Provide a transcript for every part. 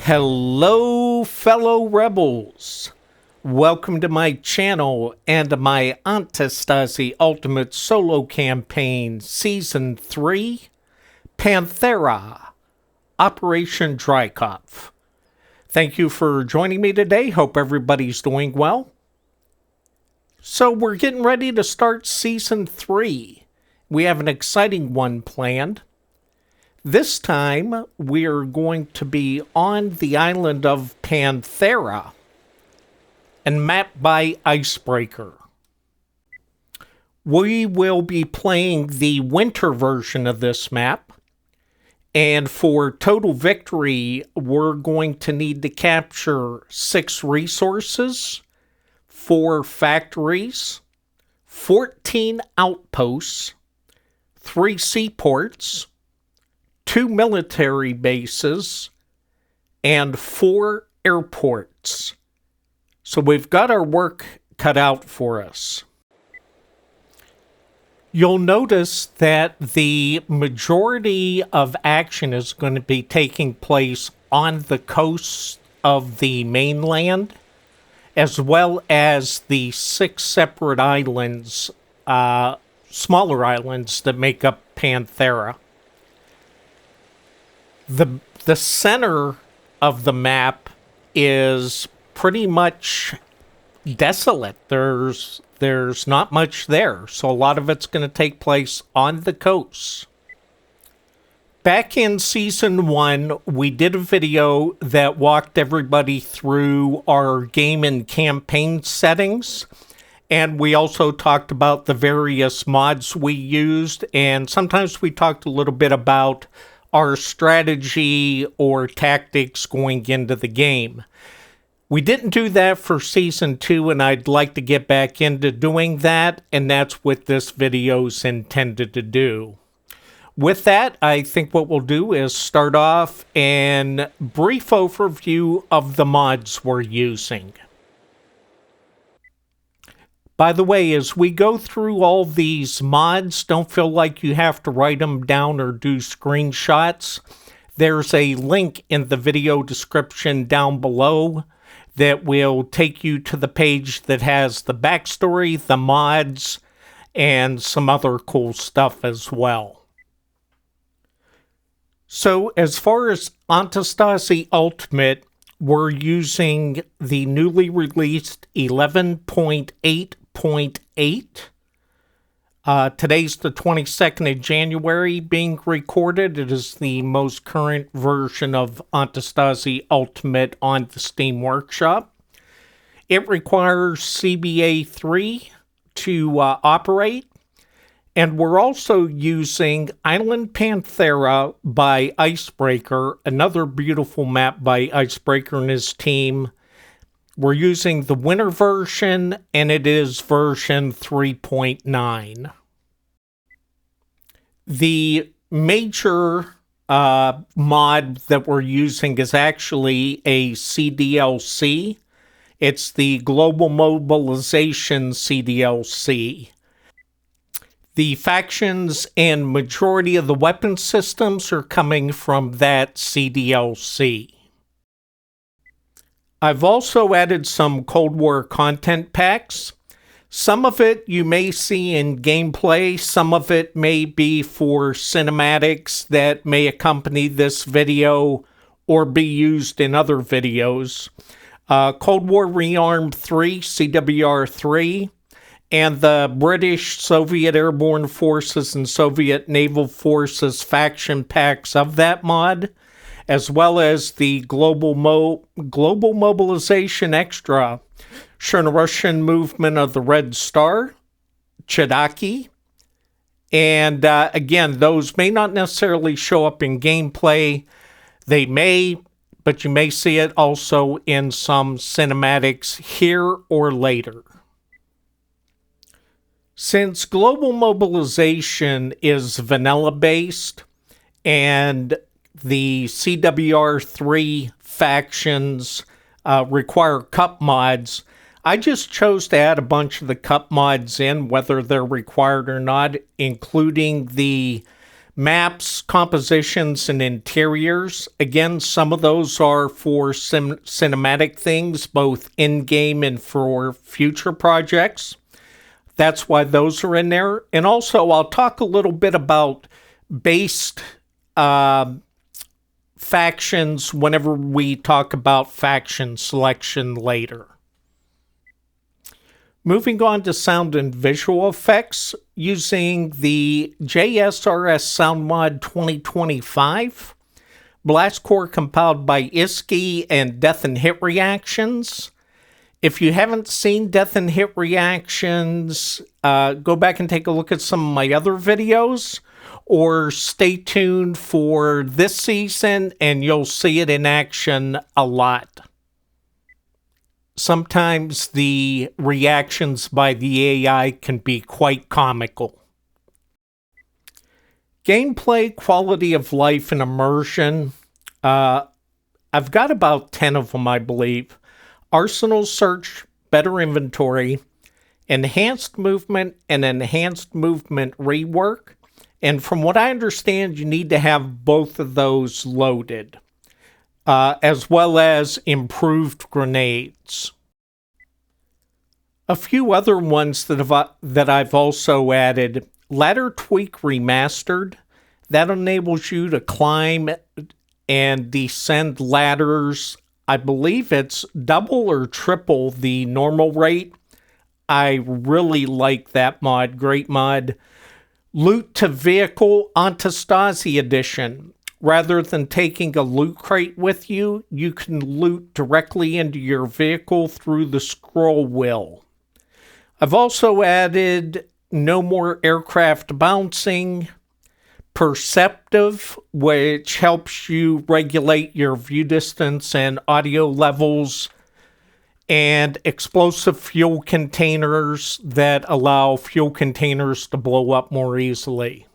Hello, fellow rebels. Welcome to my channel and my Antistasi Ultimate Solo Campaign Season 3, Panthera, Operation Dreikopf. Thank you for joining me today. Hope everybody's doing well. So we're getting ready to start Season 3. We have an exciting one planned. This time, we're going to be on the island of Panthera and mapped by Icebreaker. We will be playing the winter version of this map, and for total victory, we're going to need to capture 6 resources, 4 factories, 14 outposts, 3 seaports, 2 military bases, and 4 airports. So we've got our work cut out for us. You'll notice that the majority of action is going to be taking place on the coast of the mainland, as well as the 6 separate islands, smaller islands that make up Panthera. The center of the map is pretty much desolate. There's not much there, so a lot of it's going to take place on the coast. Back in Season 1, we did a video that walked everybody through our game and campaign settings, and we also talked about the various mods we used, and sometimes we talked a little bit about our strategy or tactics going into the game. We didn't do that for Season 2, and I'd like to get back into doing that, and that's what this video's intended to do. With that, I think what we'll do is start off and brief overview of the mods we're using. By the way, as we go through all these mods, don't feel like you have to write them down or do screenshots. There's a link in the video description down below that will take you to the page that has the backstory, the mods, and some other cool stuff as well. So as far as Antistasi Ultimate, we're using the newly released 11.8.8. Today's the 22nd of January being recorded. It is the most current version of Antistasi Ultimate on the Steam Workshop. It requires CBA 3 to operate. And we're also using Island Panthera by Icebreaker, another beautiful map by Icebreaker and his team. We're using the winter version, and it is version 3.9. The major mod that we're using is actually a CDLC. It's the Global Mobilization CDLC. The factions and majority of the weapon systems are coming from that CDLC. I've also added some Cold War content packs. Some of it you may see in gameplay, some of it may be for cinematics that may accompany this video or be used in other videos. Cold War Rearm 3, CWR3, and the British, Soviet Airborne Forces, and Soviet Naval Forces faction packs of that mod, as well as the Global Mobilization Extra, Russian Movement of the Red Star, Chedaki, and again, those may not necessarily show up in gameplay. They may, but you may see it also in some cinematics here or later. Since Global Mobilization is vanilla-based and the CWR3 factions require cup mods, I just chose to add a bunch of the cup mods in, whether they're required or not, including the Maps, compositions, and interiors. Again, some of those are for cinematic things, both in-game and for future projects. That's why those are in there. And also, I'll talk a little bit about based factions whenever we talk about faction selection later. Moving on to sound and visual effects, using the JSRS Sound Mod 2025, Blast Core compiled by ISKI and Death and Hit Reactions. If you haven't seen Death and Hit Reactions, go back and take a look at some of my other videos, or stay tuned for this season and you'll see it in action a lot. Sometimes the reactions by the AI can be quite comical. Gameplay, quality of life, and immersion. I've got about 10 of them, I believe. Arsenal search, better inventory, enhanced movement, and enhanced movement rework. And from what I understand, you need to have both of those loaded. As well as improved grenades. A few other ones that I've also added. Ladder Tweak Remastered. That enables you to climb and descend ladders. I believe it's double or triple the normal rate. I really like that mod. Great mod. Loot to Vehicle Antistasi Edition. Rather than taking a loot crate with you, you can loot directly into your vehicle through the scroll wheel. I've also added no more aircraft bouncing, Perceptive, which helps you regulate your view distance and audio levels, and explosive fuel containers that allow fuel containers to blow up more easily.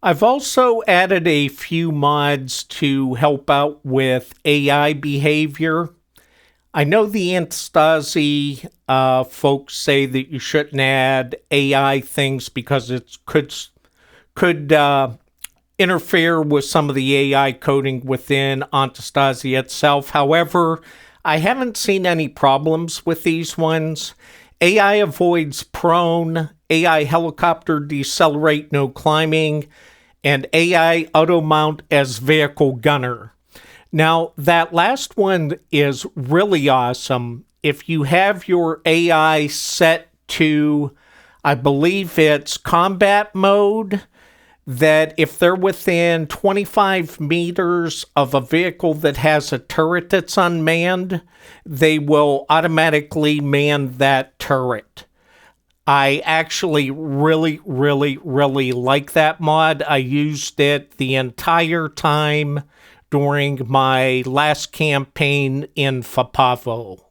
I've also added a few mods to help out with AI behavior. I know the Antistasi folks say that you shouldn't add AI things because it could interfere with some of the AI coding within Antistasi itself. However, I haven't seen any problems with these ones. AI avoids prone, AI helicopter decelerate no climbing, and AI auto mount as vehicle gunner. Now, that last one is really awesome. If you have your AI set to, I believe it's combat mode, that if they're within 25 meters of a vehicle that has a turret that's unmanned, they will automatically man that turret. I actually really like that mod. I used it the entire time during my last campaign in Fapavo.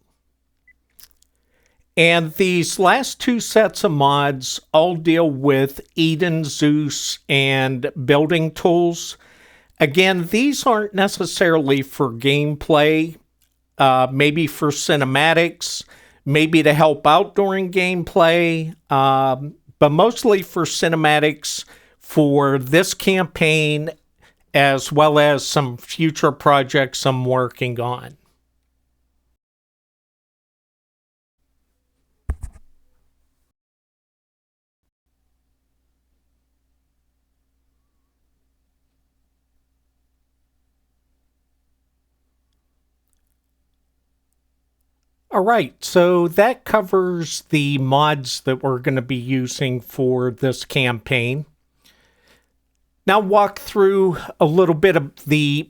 And these last two sets of mods all deal with Eden, Zeus, and building tools. Again, these aren't necessarily for gameplay, maybe for cinematics, maybe to help out during gameplay, but mostly for cinematics for this campaign, as well as some future projects I'm working on. All right, so that covers the mods that we're going to be using for this campaign. Now walk through a little bit of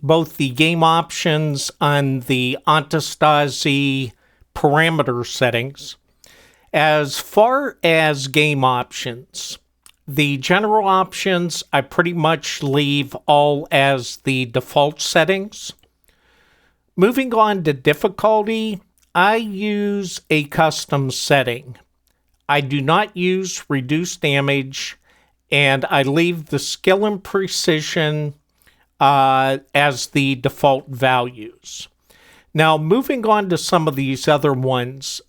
both the game options on the Antistasi parameter settings. As far as game options, the general options I pretty much leave all as the default settings. Moving on to difficulty, I use a custom setting. I do not use reduced damage, and I leave the skill and precision as the default values. Now, moving on to some of these other ones,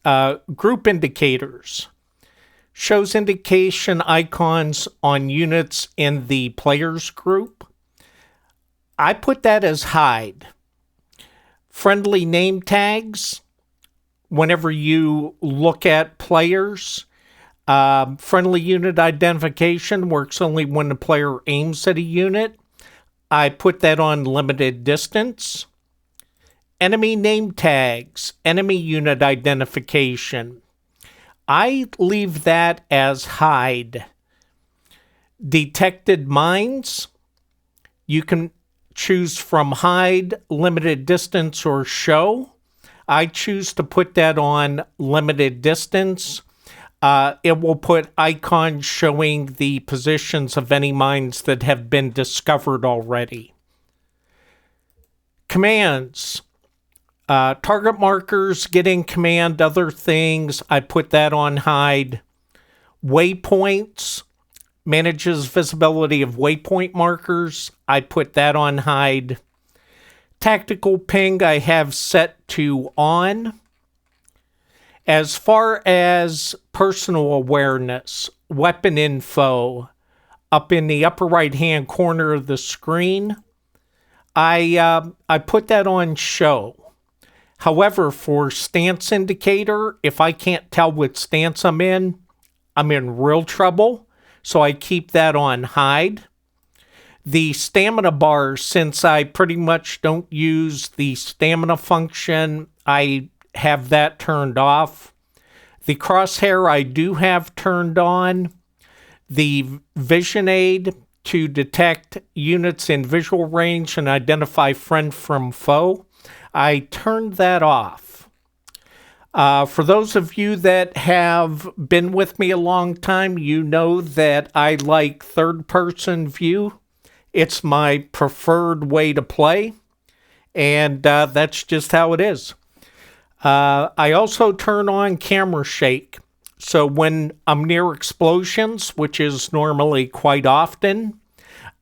group indicators. Shows indication icons on units in the players group. I put that as hide. Friendly name tags. Whenever you look at players, friendly unit identification works only when the player aims at a unit. I put that on limited distance. Enemy name tags, enemy unit identification. I leave that as hide. Detected mines, you can choose from hide, limited distance, or show. I choose to put that on limited distance. It will put icons showing the positions of any mines that have been discovered already. Commands. Target markers, getting command, other things, I put that on hide. Waypoints, manages visibility of waypoint markers, I put that on hide. Tactical ping I have set to on. As far as personal awareness, weapon info, up in the upper right hand corner of the screen, I put that on show. However, for stance indicator, if I can't tell what stance I'm in real trouble. So I keep that on hide. The stamina bar, since I pretty much don't use the stamina function, I have that turned off. The crosshair I do have turned on. The vision aid to detect units in visual range and identify friend from foe, I turned that off. For those of you that have been with me a long time, you know that I like third-person view. It's my preferred way to play, and that's just how it is. I also turn on camera shake. So when I'm near explosions, which is normally quite often,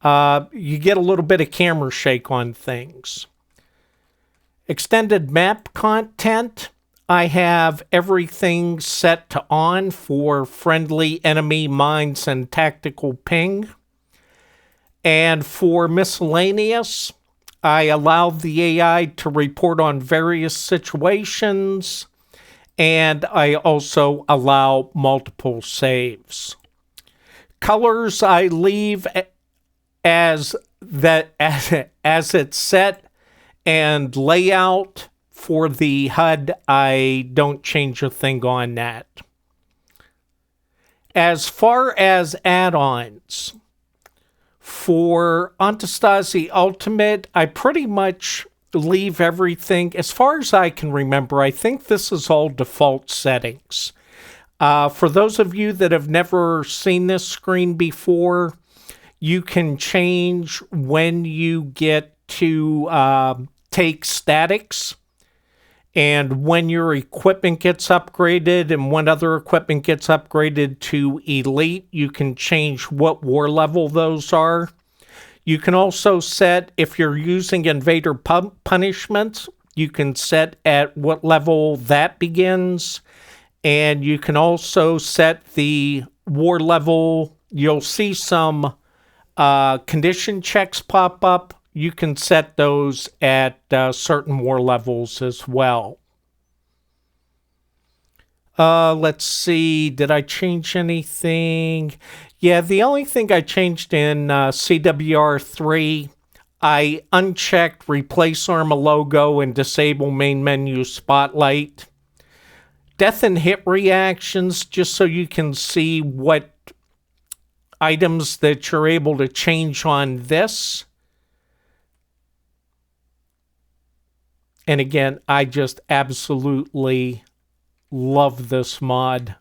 you get a little bit of camera shake on things. Extended map content, I have everything set to on for friendly enemy mines and tactical ping. And for miscellaneous, I allow the AI to report on various situations, and I also allow multiple saves. Colors I leave as it's set, and layout for the HUD, I don't change a thing on that. As far as add-ons, for Antistasi Ultimate, I pretty much leave everything, as far as I can remember, I think this is all default settings. For those of you that have never seen this screen before, you can change when you get to take statics, and when your equipment gets upgraded and when other equipment gets upgraded to elite, you can change what war level those are. You can also set, if you're using invader punishments, you can set at what level that begins. And you can also set the war level. You'll see some condition checks pop up. You can set those at certain war levels as well. Let's see. Did I change anything? Yeah, the only thing I changed in CWR3, I unchecked Replace Arma Logo and Disable Main Menu Spotlight. Death and hit reactions, just so you can see what items that you're able to change on this. And again, I just absolutely love this mod.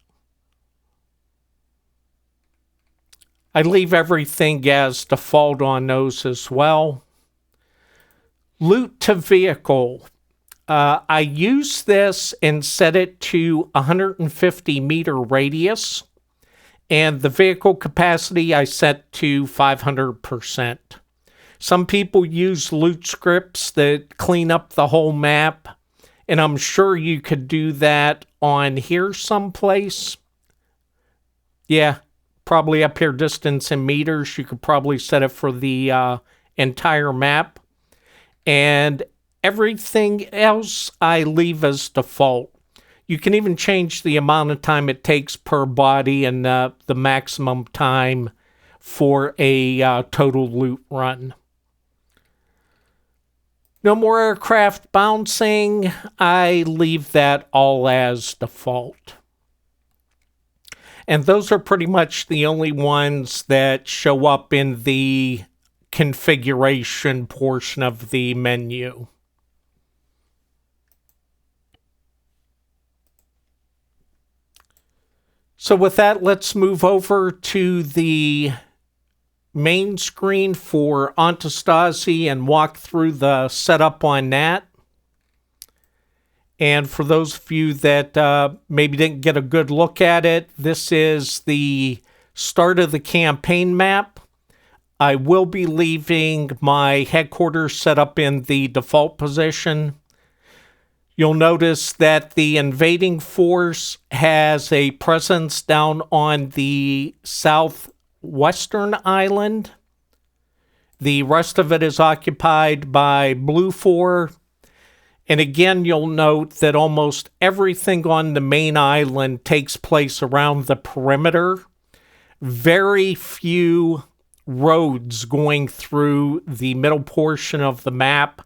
I leave everything as default on those as well. Loot to vehicle. I use this and set it to 150 meter radius. And the vehicle capacity I set to 500%. Some people use loot scripts that clean up the whole map, and I'm sure you could do that on here someplace. Yeah, probably up here distance in meters. You could probably set it for the entire map. And everything else I leave as default. You can even change the amount of time it takes per body and the maximum time for a total loot run. No more aircraft bouncing. I leave that all as default. And those are pretty much the only ones that show up in the configuration portion of the menu. So with that, let's move over to the main screen for Antistasi and walk through the setup on that. And for those of you that maybe didn't get a good look at it, this is the start of the campaign map. I will be leaving my headquarters set up in the default position. You'll notice that the invading force has a presence down on the southwestern island. The rest of it is occupied by Blue 4. And again, you'll note that almost everything on the main island takes place around the perimeter. Very few roads going through the middle portion of the map.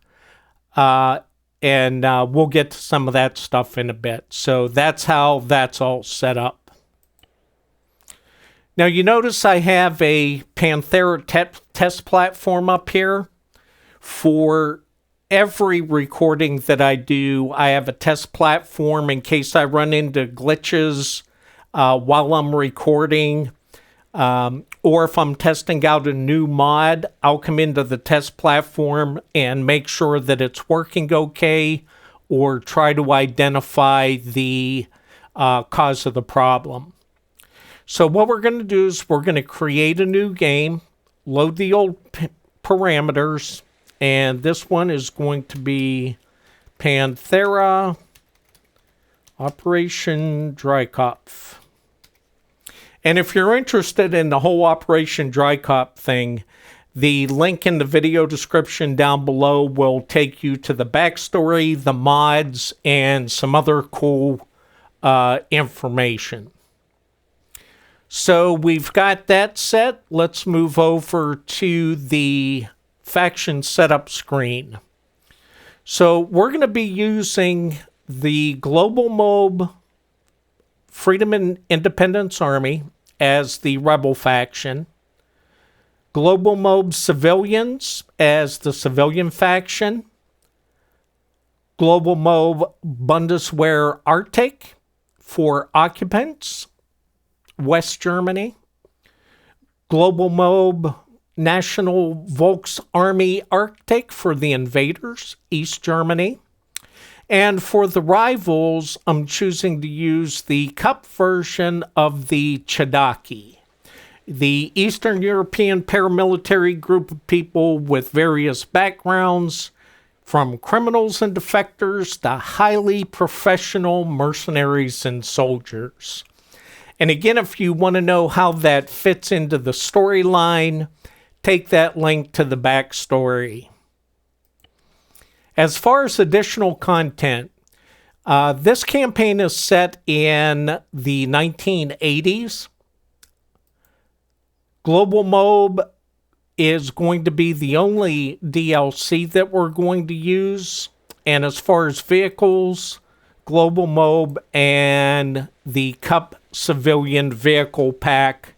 And we'll get to some of that stuff in a bit. So that's how that's all set up. Now you notice I have a Panthera test platform up here. For every recording that I do, I have a test platform in case I run into glitches while I'm recording. Or if I'm testing out a new mod, I'll come into the test platform and make sure that it's working okay, or try to identify the cause of the problem. So what we're going to do is we're going to create a new game, load the old parameters, and this one is going to be Panthera Operation Dreikopf. And if you're interested in the whole Operation Dreikopf thing, the link in the video description down below will take you to the backstory, the mods, and some other cool information. So we've got that set. Let's move over to the faction setup screen. So we're going to be using the Global Mob Freedom and Independence Army as the rebel faction, Global Mob Civilians as the civilian faction, Global Mob Bundeswehr Arctic for occupants, West Germany, Global Mob National Volks Army Arctic for the invaders, East Germany. And for the rivals, I'm choosing to use the Cup version of the Chadaki, the Eastern European paramilitary group of people with various backgrounds, from criminals and defectors to highly professional mercenaries and soldiers. And again, if you want to know how that fits into the storyline, take that link to the backstory. As far as additional content, this campaign is set in the 1980s. Global Mob is going to be the only DLC that we're going to use. And as far as vehicles, Global Mob and the Cup Civilian Vehicle Pack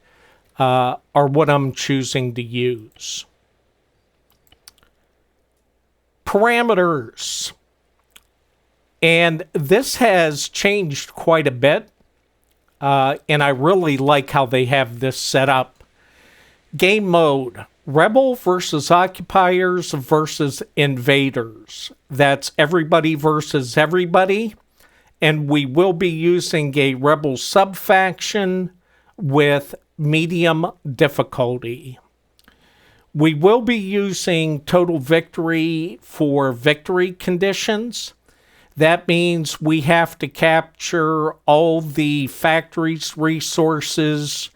are what I'm choosing to use. Parameters. And this has changed quite a bit. And I really like how they have this set up. Game mode. Rebel versus occupiers versus invaders. That's everybody versus everybody. And we will be using a rebel subfaction with medium difficulty. We will be using total victory for victory conditions. That means we have to capture all the factory's resources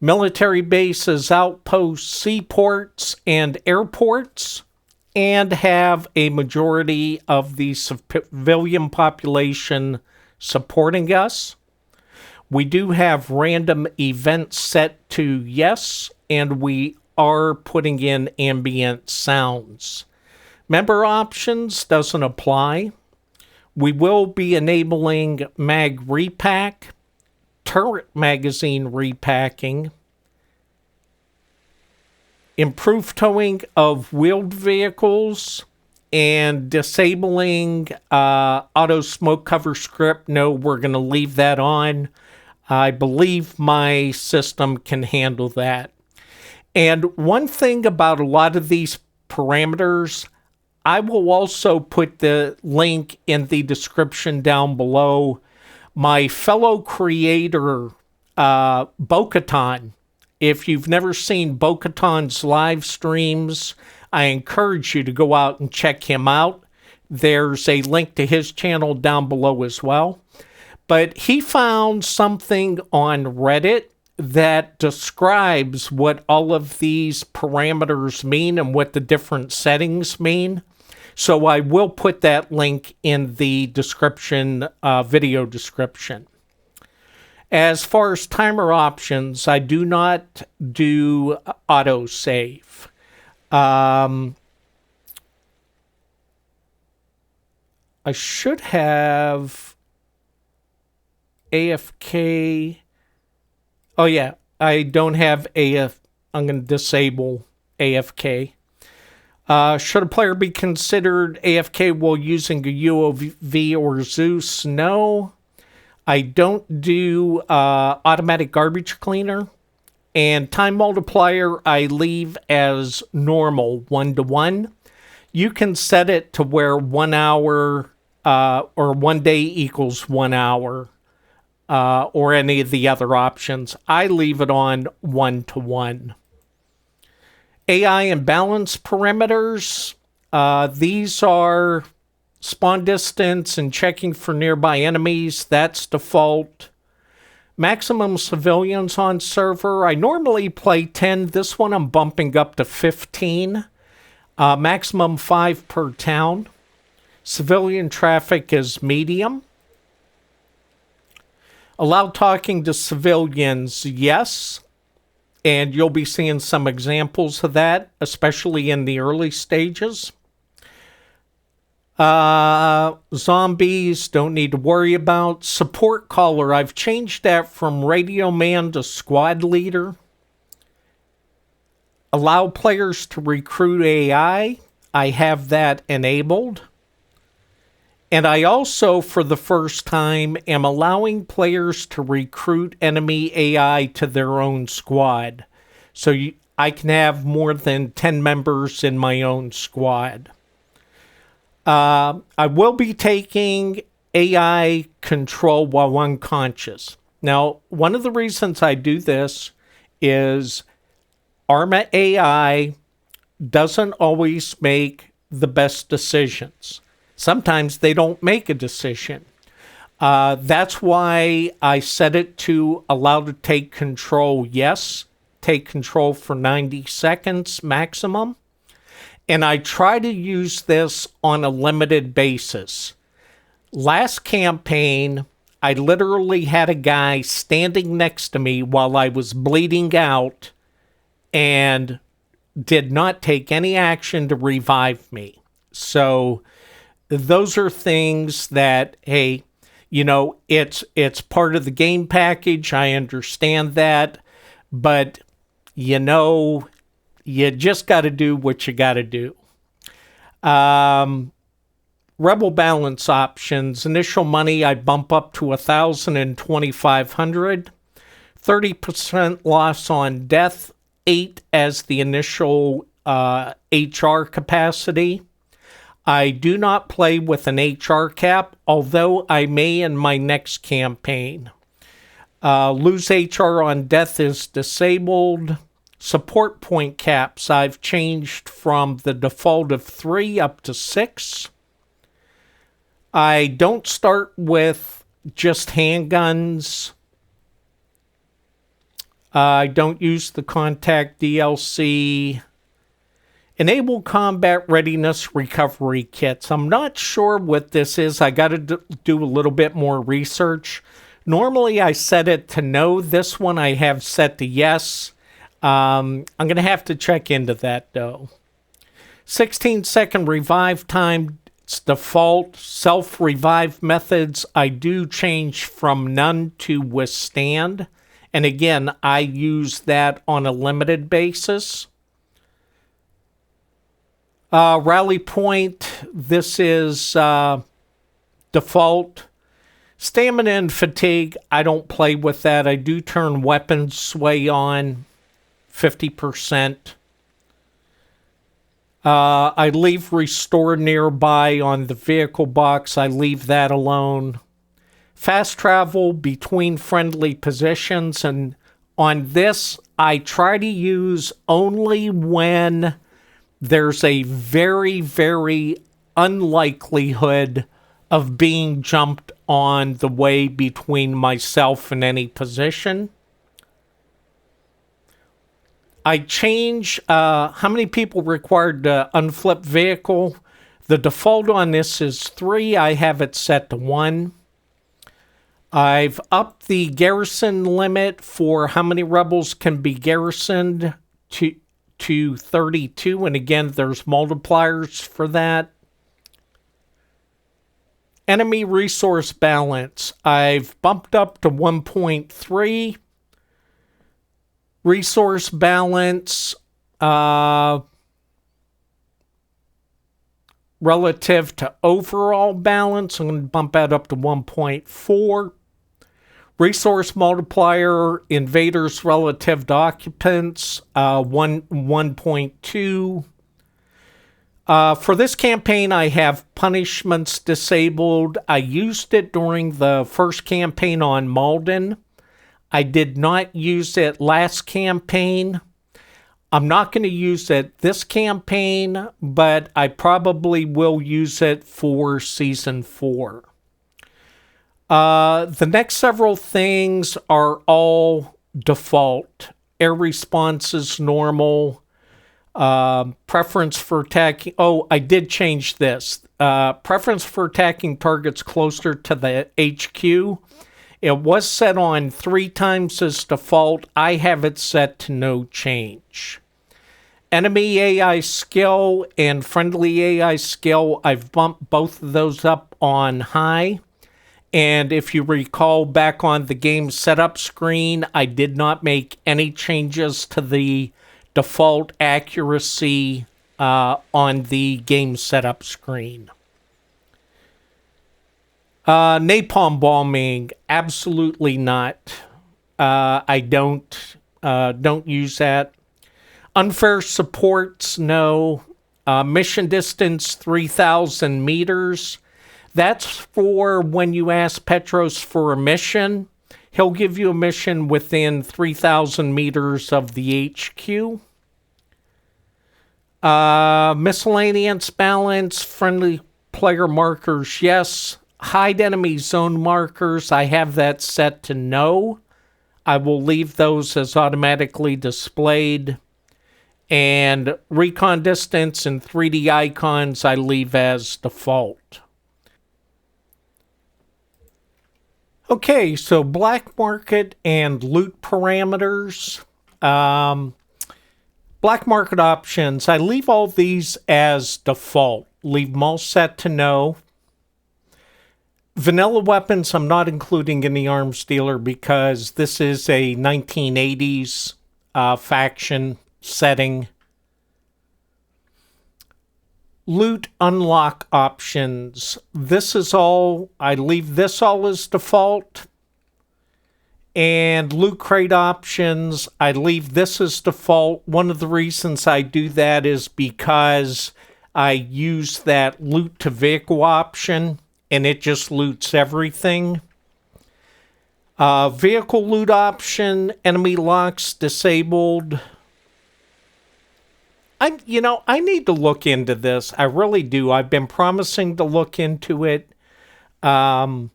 military bases, outposts, seaports, and airports, and have a majority of the civilian population supporting us. We do have random events set to yes, and we are putting in ambient sounds. Member options doesn't apply. We will be enabling mag repack, turret magazine repacking, improved towing of wheeled vehicles, and disabling auto smoke cover script. No, we're going to leave that on. I believe my system can handle that. And one thing about a lot of these parameters, I will also put the link in the description down below. My fellow creator, Bo-Katan, if you've never seen Bo-Katan's live streams, I encourage you to go out and check him out. There's a link to his channel down below as well. But he found something on Reddit that describes what all of these parameters mean and what the different settings mean. So I will put that link in the description, video description. As far as timer options, I do not do autosave. I should have AFK. Oh yeah, I don't have AF. I'm going to disable AFK. Should a player be considered AFK while using a UOV or Zeus? No. I don't do automatic garbage cleaner. And time multiplier, I leave as normal, 1-to-1. You can set it to where 1 hour or 1 day equals 1 hour or any of the other options. I leave it on 1-to-1. AI and balance parameters, these are spawn distance and checking for nearby enemies. That's default. Maximum civilians on server, I normally play 10. This one I'm bumping up to 15. Maximum 5 per town. Civilian traffic is medium. Allow talking to civilians, yes. And you'll be seeing some examples of that, especially in the early stages. Zombies, don't need to worry about. Support caller, I've changed that from radio man to squad leader. Allow players to recruit AI, I have that enabled. And I also, for the first time, am allowing players to recruit enemy AI to their own squad. So I can have more than 10 members in my own squad. I will be taking AI control while unconscious. Now, one of the reasons I do this is Arma AI doesn't always make the best decisions. Sometimes they don't make a decision. That's why I set it to allow to take control, yes. Take control for 90 seconds maximum. And I try to use this on a limited basis. Last campaign, I literally had a guy standing next to me while I was bleeding out and did not take any action to revive me. So those are things that, hey, you know, it's part of the game package. I understand that. But, you know, you just got to do what you got to do. Rebel balance options. Initial money, I bump up to 1,000 and 2,500. 30% loss on death. 8 as the initial HR capacity. I do not play with an HR cap, although I may in my next campaign. Lose HR on death is disabled. Support point caps, I've changed from the default of 3 up to 6. I don't start with just handguns. I don't use the contact DLC. Enable combat readiness recovery kits. I'm not sure what this is. I got to do a little bit more research. Normally I set it to no. This one I have set to yes. I'm going to have to check into that though. 16-second revive time. It's default. Self-revive methods I do change from none to withstand. And again, I use that on a limited basis. Rally point, this is default. Stamina and fatigue, I don't play with that. I do turn weapon sway on 50%. I leave restore nearby on the vehicle box. I leave that alone. Fast travel between friendly positions. And on this, I try to use only when there's a very, very unlikelihood of being jumped on the way between myself and any position. I change how many people required to unflip vehicle. The default on this is 3. I have it set to 1. I've upped the garrison limit for how many rebels can be garrisoned to 32. And again, there's multipliers for that. Enemy resource balance, I've bumped up to 1.3. Resource balance relative to overall balance, I'm going to bump that up to 1.4. Resource multiplier, invaders relative to occupants, 1.2. For this campaign, I have punishments disabled. I used it during the first campaign on Malden. I did not use it last campaign. I'm not going to use it this campaign, but I probably will use it for Season 4. The next several things are all default. Air response is normal. Preference for attacking... Oh, I did change this. Preference for attacking targets closer to the HQ. It was set on 3 times as default. I have it set to no change. Enemy AI skill and friendly AI skill, I've bumped both of those up on high. And if you recall back on the game setup screen, I did not make any changes to the default accuracy on the game setup screen. Napalm bombing, absolutely not. I don't use that. Unfair supports, no. Mission distance 3,000 meters. That's for when you ask Petros for a mission. He'll give you a mission within 3,000 meters of the HQ. Miscellaneous balance, friendly player markers, yes. Hide enemy zone markers, I have that set to no. I will leave those as automatically displayed. And recon distance and 3D icons I leave as default. Okay, so black market and loot parameters. Black market options, I leave all these as default. Leave them all set to no. Vanilla weapons, I'm not including in the arms dealer because this is a 1980s faction setting. Loot unlock options. This is all, I leave this all as default. And loot crate options, I leave this as default. One of the reasons I do that is because I use that loot to vehicle option and it just loots everything. Vehicle loot option, enemy locks disabled. I need to look into this. I really do. I've been promising to look into it. I'm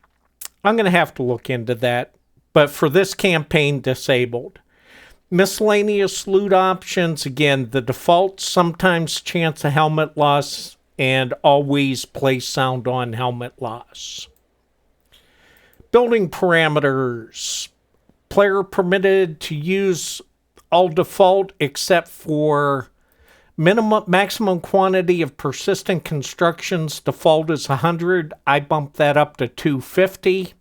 going to have to look into that. But for this campaign, disabled. Miscellaneous loot options, again, the default sometimes chance of helmet loss and always play sound on helmet loss. Building parameters. Player permitted to use all default except for maximum quantity of persistent constructions. Default is 100. I bumped that up to 250.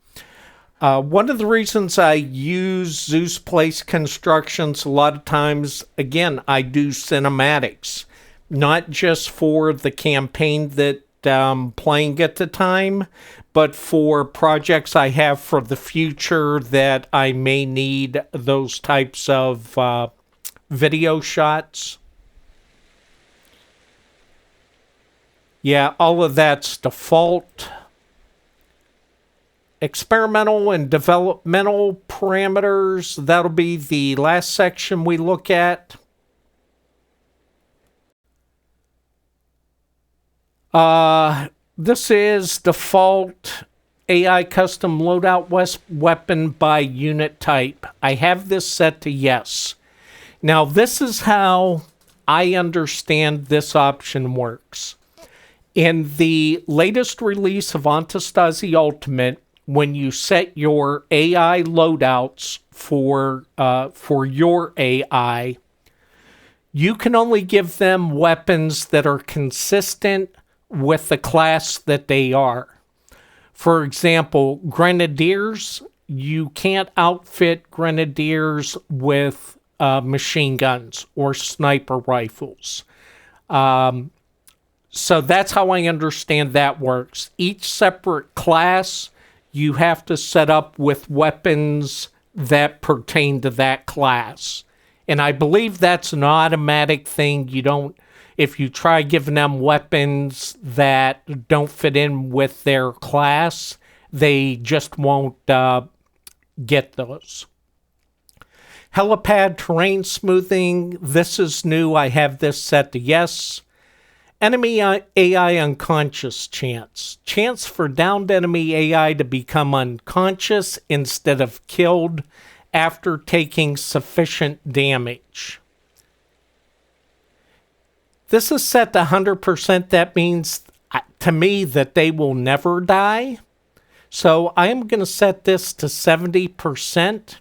One of the reasons I use Zeus Place constructions a lot of times, again, I do cinematics, not just for the campaign that I'm playing at the time, but for projects I have for the future that I may need those types of video shots. Yeah, all of that's default. Experimental and developmental parameters, that'll be the last section we look at. This is default AI custom loadout weapon by unit type. I have this set to yes. Now, this is how I understand this option works. In the latest release of Antistasi Ultimate, when you set your AI loadouts for your AI, you can only give them weapons that are consistent with the class that they are. For example, Grenadiers, you can't outfit Grenadiers with machine guns or sniper rifles. So that's how I understand that works. Each separate class you have to set up with weapons that pertain to that class. And I believe that's an automatic thing. You don't, if you try giving them weapons that don't fit in with their class, they just won't get those. Helipad terrain smoothing. This is new. I have this set to yes. Enemy AI unconscious chance. Chance for downed enemy AI to become unconscious instead of killed after taking sufficient damage. This is set to 100%. That means, to me, that they will never die. So I am going to set this to 70%.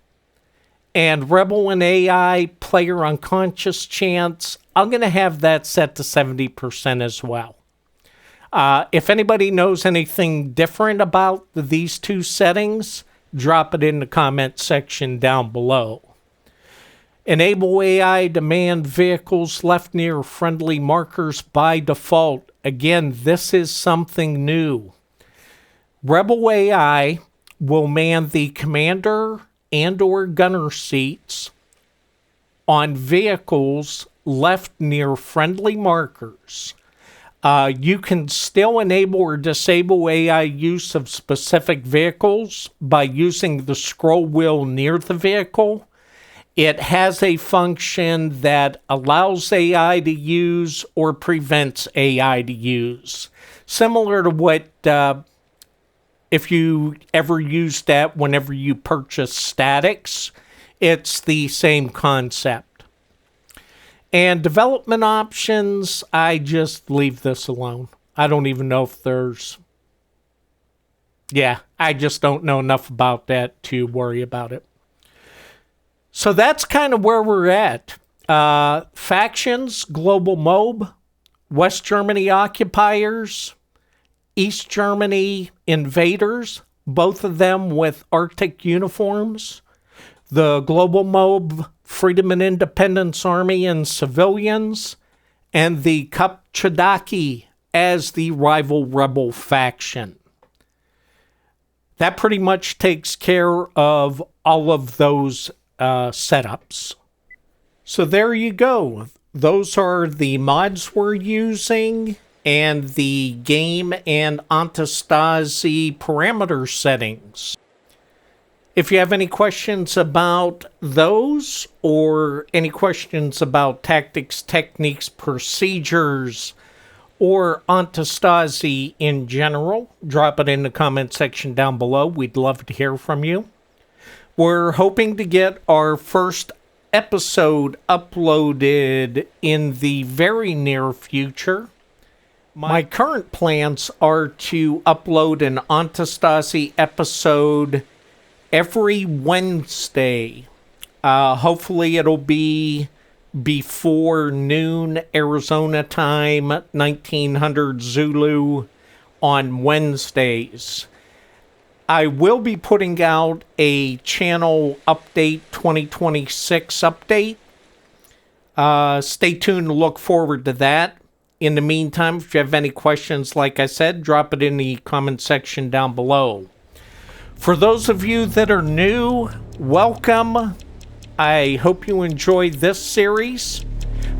And Rebel and AI player unconscious chance, I'm going to have that set to 70% as well. If anybody knows anything different about these two settings, drop it in the comment section down below. Enable AI to man vehicles left near friendly markers by default. Again, this is something new. Rebel AI will man the commander and or gunner seats on vehicles left near friendly markers. You can still enable or disable AI use of specific vehicles by using the scroll wheel near the vehicle. It has a function that allows AI to use or prevents AI to use. Similar to what, if you ever use that whenever you purchase statics, it's the same concept. And development options, I just leave this alone. I don't even know if there's... Yeah, I just don't know enough about that to worry about it. So that's kind of where we're at. Factions, Global Mob, West Germany Occupiers, East Germany Invaders, both of them with Arctic uniforms. The Global Mob, Freedom and Independence Army and civilians, and the Kapchadaki as the rival rebel faction. That pretty much takes care of all of those setups. So there you go. Those are the mods we're using and the game and Antistasi parameter settings. If you have any questions about those or any questions about tactics, techniques, procedures, or Antistasi in general, drop it in the comment section down below. We'd love to hear from you. We're hoping to get our first episode uploaded in the very near future. My current plans are to upload an Antistasi episode every Wednesday. Hopefully it'll be before noon Arizona time, 1900 Zulu, on Wednesdays. I will be putting out a channel update 2026 update. Stay tuned to look forward to that. In the meantime, if you have any questions, like I said, drop it in the comment section down below. For those of you that are new, welcome. I hope you enjoyed this series.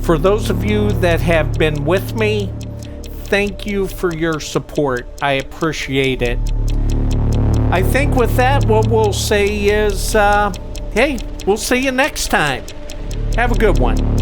For those of you that have been with me, thank you for your support. I appreciate it. I think with that, what we'll say is, hey, we'll see you next time. Have a good one.